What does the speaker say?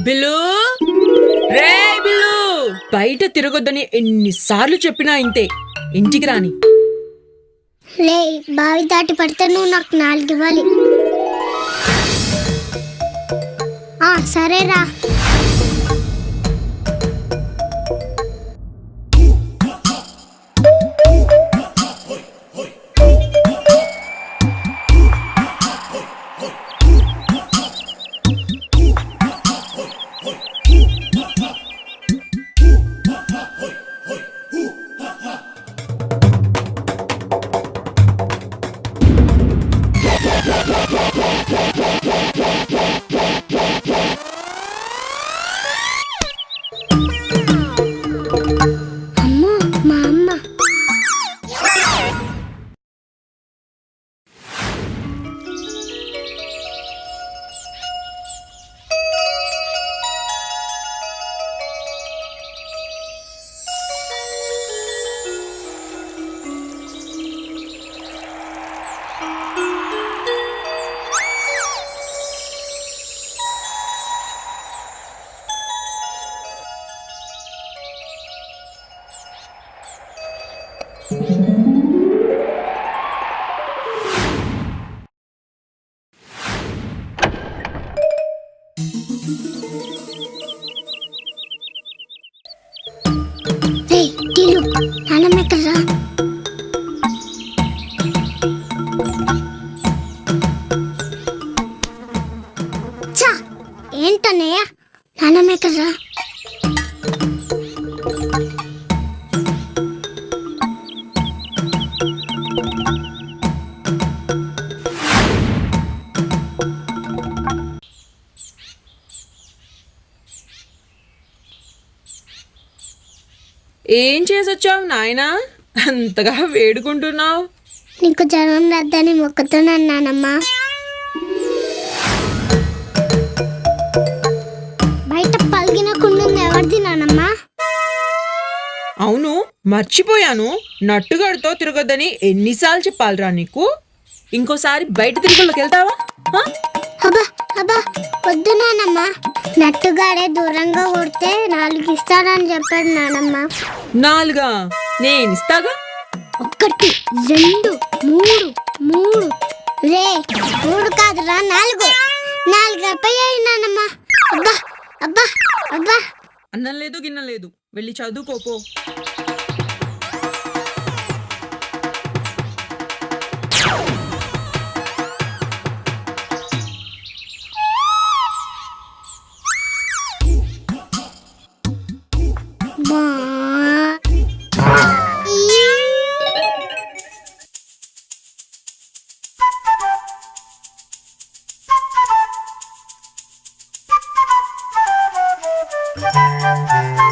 Bill, రే bill, బయట తిరగొద్దని ఎన్నిసార్లు చెప్పినా ఇంతే. ఇంటికి రాని. లే, బావి దాటి పడితే నువ్వు నాకు 4 ఇవ్వాలి. సరేరా. అమ్మో, మా అమ్మ. నాన్నమ్మ ఎక్కడరా? ఏంటన్నయ్య, నాన్నమ్మ ఎక్కడరా? ఏం చేసొచ్చావు నాయనా, అంతగా వేడుకుంటున్నావు? నీకు జ్వరం రాద్దని మొక్కుతున్నాను నానమ్మ. బయట పలిగిన కుండుంది, ఎవరిది నానమ్మ? అవును, మర్చిపోయాను. నట్టుగాడితో తిరగొద్దని ఎన్నిసార్లు చెప్పాలిరా నీకు? ఇంకోసారి బయట తిరుగులోకి వెళ్తావా? అబ్బా అబ్బా, వద్దు నానమ్మ. నట్టుగాడే దూరంగా కొడితే 4 ఇస్తానని చెప్పాడు నానమ్మ. 4? నేనిస్తాగా. 1 2 3 3. రే, 3 కాదురా, 4. 4 అప్పయ్యాయి నానమ్మ. అబ్బా అబ్బా అబ్బా. అన్నం లేదు గిన్నం లేదు, వెళ్ళి చదువుకోపో. Thank you.